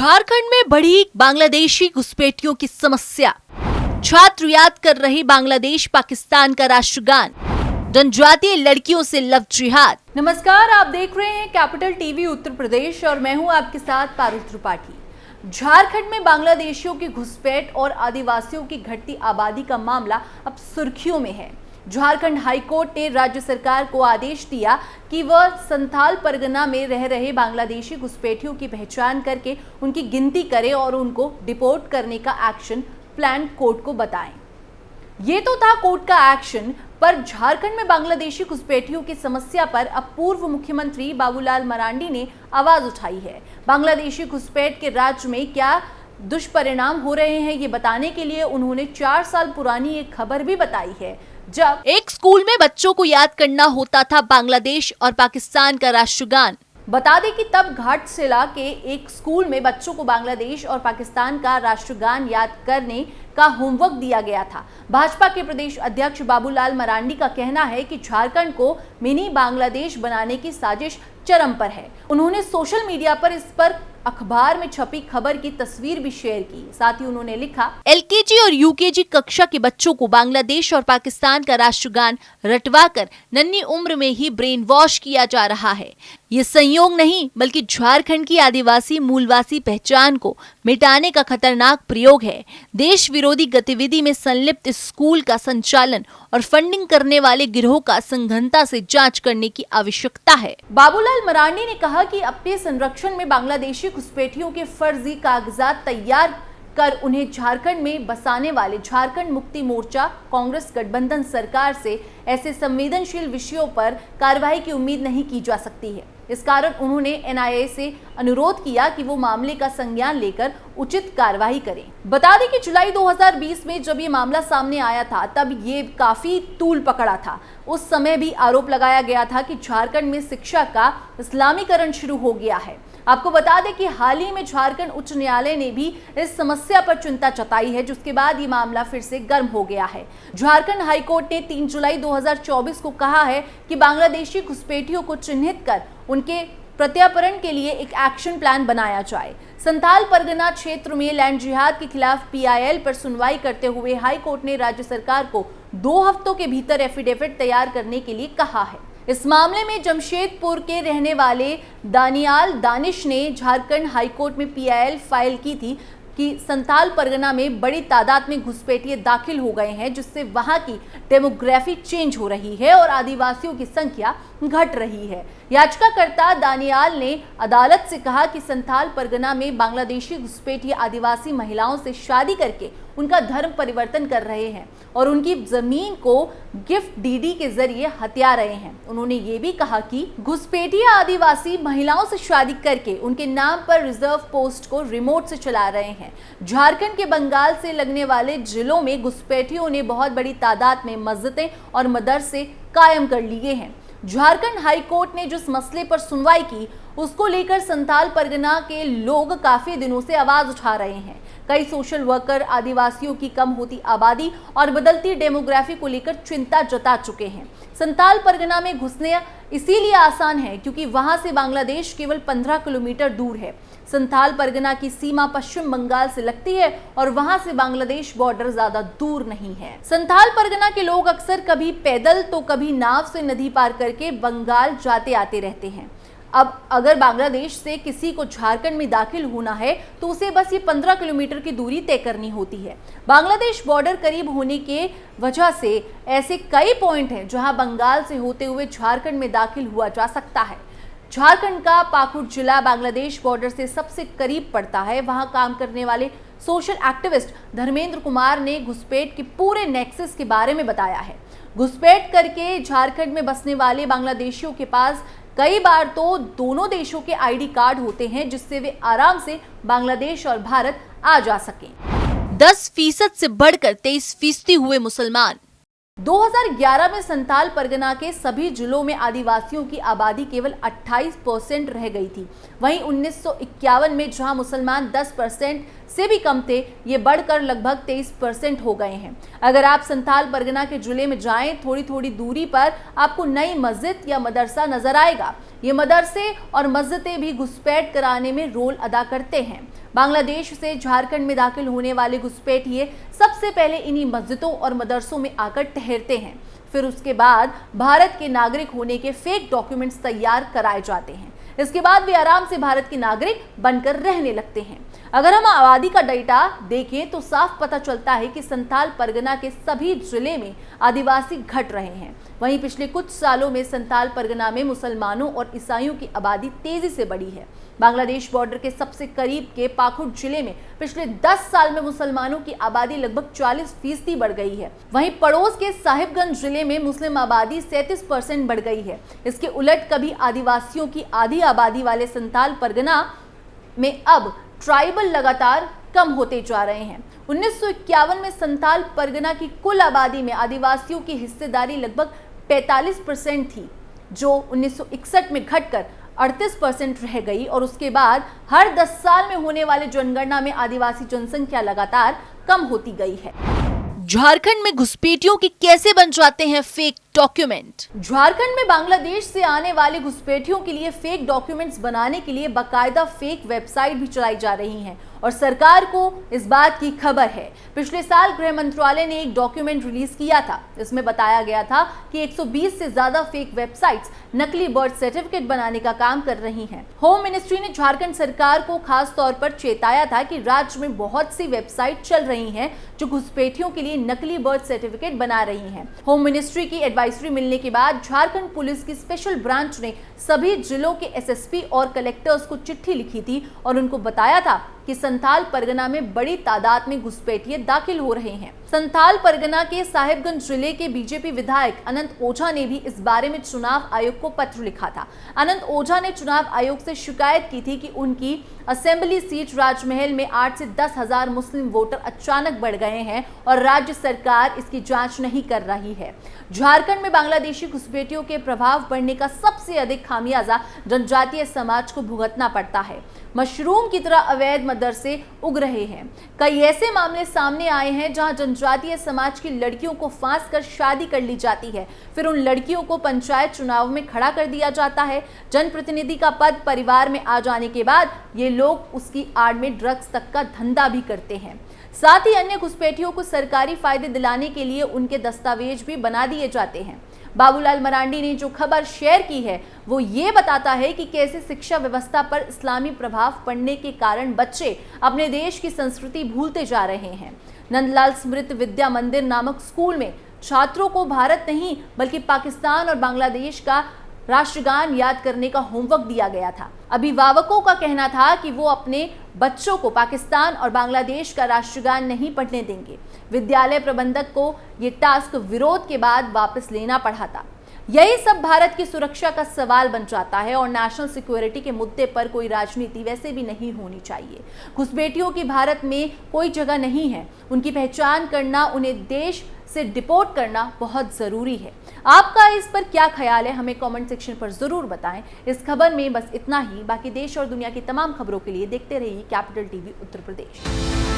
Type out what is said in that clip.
झारखंड में बढ़ी बांग्लादेशी घुसपैठियों की समस्या। छात्र याद कर रहे बांग्लादेश पाकिस्तान का राष्ट्रगान। जनजातीय लड़कियों से लव जिहाद। नमस्कार, आप देख रहे हैं कैपिटल टीवी उत्तर प्रदेश और मैं हूं आपके साथ पारुल त्रिपाठी। झारखंड में बांग्लादेशियों की घुसपैठ और आदिवासियों की घटती आबादी का मामला अब सुर्खियों में है। झारखंड हाईकोर्ट ने राज्य सरकार को आदेश दिया कि वह संथाल परगना में रह रहे बांग्लादेशी घुसपैठियों की पहचान करके उनकी गिनती करे और उनको डिपोर्ट करने का एक्शन प्लान कोर्ट को बताएं। ये तो था कोर्ट का एक्शन, पर झारखंड में बांग्लादेशी घुसपैठियों की समस्या पर अब पूर्व मुख्यमंत्री बाबूलाल मरांडी ने आवाज उठाई है। बांग्लादेशी घुसपैठ के राज्य में क्या दुष्परिणाम हो रहे हैं, ये बताने के लिए उन्होंने 4 साल पुरानी एक खबर भी बताई है, जब एक स्कूल में बच्चों को याद करना होता था बांग्लादेश और पाकिस्तान का राष्ट्रगान। बता दें कि तब घाटशिला के एक स्कूल में बच्चों को बांग्लादेश और पाकिस्तान का राष्ट्रगान याद करने का होमवर्क दिया गया था। भाजपा के प्रदेश अध्यक्ष बाबूलाल मरांडी का कहना है कि झारखंड को मिनी बांग्लादेश बनाने की साजिश चरम पर है। उन्होंने सोशल मीडिया पर इस पर अखबार में छपी खबर की तस्वीर भी शेयर की। साथ ही उन्होंने लिखा, एलकेजी और यूकेजी कक्षा के बच्चों को बांग्लादेश और पाकिस्तान का राष्ट्रगान रटवाकर नन्ही उम्र में ही ब्रेन वॉश किया जा रहा है। ये संयोग नहीं बल्कि झारखंड की आदिवासी मूलवासी पहचान को मिटाने का खतरनाक प्रयोग है। देश विरोधी गतिविधि में संलिप्त इस स्कूल का संचालन और फंडिंग करने वाले गिरोह का सघनता से जांच करने की आवश्यकता है। बाबूलाल मरांडी ने कहा कि अपने संरक्षण में बांग्लादेशी घुसपैठियों के फर्जी कागजात तैयार कर उन्हें झारखंड में बसाने वाले झारखंड मुक्ति मोर्चा कांग्रेस गठबंधन सरकार से ऐसे संवेदनशील विषयों पर कार्रवाई की उम्मीद नहीं की जा सकती है। इस कारण उन्होंने एनआईए से अनुरोध किया कि वो मामले का संज्ञान लेकर उचित कार्रवाई करें। बता दें कि जुलाई 2020 में जब ये मामला सामने आया था तब ये काफी तूल पकड़ा था। उस समय भी आरोप लगाया गया था कि झारखंड में शिक्षा का इस्लामीकरण शुरू हो गया है। आपको बता दें कि हाल ही में झारखंड उच्च न्यायालय ने भी इस समस्या पर चिंता जताई है, जिसके बाद ये मामला फिर से गर्म हो गया है। झारखंड हाईकोर्ट ने 3 जुलाई 2024 को कहा है कि बांग्लादेशी घुसपैठियों को चिन्हित कर उनके प्रत्यार्पण के लिए एक एक्शन प्लान बनाया जाए। संथाल परगना क्षेत्र में लैंड जिहाद के खिलाफ पीआईएल पर सुनवाई करते हुए हाईकोर्ट ने राज्य सरकार को 2 हफ्तों के भीतर एफिडेविट तैयार करने के लिए कहा है। इस मामले में जमशेदपुर के रहने वाले दानियाल दानिश ने झारखंड हाईकोर्ट में पीआईएल फाइल की थी कि संथाल परगना में बड़ी तादाद में घुसपैठिए दाखिल हो गए हैं, जिससे वहां की डेमोग्राफी चेंज हो रही है और आदिवासियों की संख्या घट रही है। याचिकाकर्ता दानियाल ने अदालत से कहा कि संथाल परगना में बांग्लादेशी घुसपैठिए आदिवासी महिलाओं से शादी करके उनका धर्म परिवर्तन कर रहे हैं और उनकी जमीन को गिफ्ट डीडी के जरिए हत्या रहे हैं। उन्होंने ये भी कहा कि घुसपैठिए आदिवासी महिलाओं से शादी करके उनके नाम पर रिजर्व पोस्ट को रिमोट से चला रहे हैं। झारखंड के बंगाल से लगने वाले जिलों में घुसपैठियों ने बहुत बड़ी तादाद में मस्जिदें और मदरसे कायम कर लिए हैं। झारखंड हाईकोर्ट ने जिस मसले पर सुनवाई की उसको लेकर संथाल परगना के लोग काफी दिनों से आवाज उठा रहे हैं। कई सोशल वर्कर आदिवासियों की कम होती आबादी और बदलती डेमोग्राफी को लेकर चिंता जता चुके हैं। संथाल परगना में घुसने इसीलिए आसान है क्योंकि वहां से बांग्लादेश केवल 15 किलोमीटर दूर है। संथाल परगना की सीमा पश्चिम बंगाल से लगती है और वहां से बांग्लादेश बॉर्डर ज्यादा दूर नहीं है। संथाल परगना के लोग अक्सर कभी पैदल तो कभी नाव से नदी पार करके बंगाल जाते आते रहते हैं। अब अगर बांग्लादेश से किसी को झारखंड में दाखिल होना है तो उसे बस ये 15 किलोमीटर की दूरी तय करनी होती है। बांग्लादेश बॉर्डर करीब होने के वजह से ऐसे कई पॉइंट हैं जहां बंगाल से होते हुए झारखंड में दाखिल हुआ जा सकता है। झारखंड का पाकुड़ जिला बांग्लादेश बॉर्डर से सबसे करीब पड़ता है। वहां काम करने वाले सोशल एक्टिविस्ट धर्मेंद्र कुमार ने घुसपैठ के पूरे नेक्सस के बारे में बताया है। घुसपैठ करके झारखंड में बसने वाले बांग्लादेशियों के पास कई बार तो दोनों देशों के आईडी कार्ड होते हैं, जिससे वे आराम से बांग्लादेश और भारत आ जा सकें। 10% से बढ़कर 23% हुए मुसलमान। 2011 में संथाल परगना के सभी जिलों में आदिवासियों की आबादी केवल 28% रह गई थी। वहीं 1951 में जहां मुसलमान 10% से भी कम थे, ये बढ़कर लगभग 23% हो गए हैं। अगर आप संथाल परगना के जिले में जाएं, थोड़ी थोड़ी दूरी पर आपको नई मस्जिद या मदरसा नजर आएगा। ये मदरसे और मस्जिदें भी घुसपैठ कराने में रोल अदा करते हैं। बांग्लादेश से झारखंड में दाखिल होने वाले घुसपैठिए सबसे पहले इन्हीं मस्जिदों और मदरसों में आकर ठहरते हैं, फिर उसके बाद भारत के नागरिक होने के फेक डॉक्यूमेंट्स तैयार कराए जाते हैं। इसके बाद वे आराम से भारत के नागरिक बनकर रहने लगते हैं। अगर हम आबादी का डेटा देखें तो साफ पता चलता है कि संथाल परगना के सभी जिले में आदिवासी घट रहे हैं। वहीं पिछले कुछ सालों में संथाल परगना में मुसलमानों और ईसाइयों की आबादी तेजी से बढ़ी है। बांग्लादेश बॉर्डर के सबसे करीब के पाकुड़ जिले में पिछले 10 साल में मुसलमानों की आबादी लगभग 40% बढ़ गई है। वहीं पड़ोस के साहिबगंज जिले में मुस्लिम आबादी 37% बढ़ गई है। इसके उलट कभी आदिवासियों की आधी आबादी वाले संथाल परगना में अब ट्राइबल लगातार कम होते जा रहे हैं। 1951 में संथाल परगना की कुल आबादी में आदिवासियों की हिस्सेदारी लगभग 45% थी, जो 1961 में घटकर 38% रह गई और उसके बाद हर 10 साल में होने वाले जनगणना में आदिवासी जनसंख्या लगातार कम होती गई है। झारखंड में घुसपैठियों के कैसे बन जाते हैं फेक डॉक्यूमेंट? झारखंड में बांग्लादेश से आने वाले घुसपैठियों के लिए फेक डॉक्यूमेंट्स बनाने के लिए बाकायदा फेक वेबसाइट भी चलाई जा रही हैं और सरकार को इस बात की खबर है। पिछले साल गृह मंत्रालय ने एक डॉक्यूमेंट रिलीज किया था। इसमें बताया गया था कि 120 से ज्यादा फेक वेबसाइट्स नकली बर्थ सर्टिफिकेट बनाने का काम कर रही हैं। होम मिनिस्ट्री ने झारखंड सरकार को खास तौर पर चेताया था कि राज्य में बहुत सी वेबसाइट चल रही हैं जो घुसपैठियों के लिए नकली बर्थ सर्टिफिकेट बना रही हैं। होम मिनिस्ट्री की एडवाइजरी मिलने के बाद झारखंड पुलिस की स्पेशल ब्रांच ने सभी जिलों के एसएसपी और कलेक्टर्स को चिट्ठी लिखी थी और उनको बताया था कि संथाल परगना में बड़ी तादाद में घुसपैठिए दाखिल हो रहे हैं। संथाल परगना के साहिबगंज जिले के बीजेपी विधायक अनंत ओझा ने भी इस बारे में चुनाव आयोग को पत्र लिखा था। अनंत ओझा ने चुनाव आयोग से शिकायत की थी कि उनकी असेंबली सीट राजमहल में 8 से 10 हजार मुस्लिम वोटर अचानक बढ़ गए हैं और राज्य सरकार इसकी जांच नहीं कर रही है। झारखंड में बांग्लादेशी घुसपैठियों के प्रभाव बढ़ने का सबसे अधिक खामियाजा जनजातीय समाज को भुगतना पड़ता है। मशरूम की तरह अवैध मदरसे उग रहे हैं। कई ऐसे मामले सामने आए हैं जहां जनजातीय समाज की लड़कियों को फांस कर शादी कर ली जाती है, फिर उन लड़कियों को पंचायत चुनाव में खड़ा कर दिया जाता है। जनप्रतिनिधि का पद परिवार में आ जाने के बाद ये लोग उसकी आड़ में ड्रग्स तक का धंधा भी करते हैं। साथ ही अन्य घुसपैठियों को सरकारी फायदे दिलाने के लिए उनके दस्तावेज भी बना दिए जाते हैं। बाबूलाल मरांडी ने जो खबर शेयर की है वो ये बताता है कि कैसे शिक्षा व्यवस्था पर इस्लामी प्रभाव पड़ने के कारण बच्चे अपने देश की संस्कृति भूलते जा रहे हैं। नंदलाल स्मृति विद्या मंदिर नामक स्कूल में छात्रों को भारत नहीं बल्कि पाकिस्तान और बांग्लादेश का राष्ट्रगान याद करने का होमवर्क दिया गया था। अभिभावकों का कहना था कि वो अपने बच्चों को पाकिस्तान और बांग्लादेश का राष्ट्रगान नहीं पढ़ने देंगे। विद्यालय प्रबंधक को ये टास्क विरोध के बाद वापस लेना पड़ा था। यही सब भारत की सुरक्षा का सवाल बन जाता है और नेशनल सिक्योरिटी के मुद्दे पर कोई राजनीति वैसे भी नहीं होनी चाहिए। घुसपैठियों की भारत में कोई जगह नहीं है। उनकी पहचान करना, उन्हें देश से डिपोर्ट करना बहुत जरूरी है। आपका इस पर क्या ख्याल है, हमें कमेंट सेक्शन पर जरूर बताएं। इस खबर में बस इतना ही। बाकी देश और दुनिया की तमाम खबरों के लिए देखते रहिए कैपिटल टीवी उत्तर प्रदेश।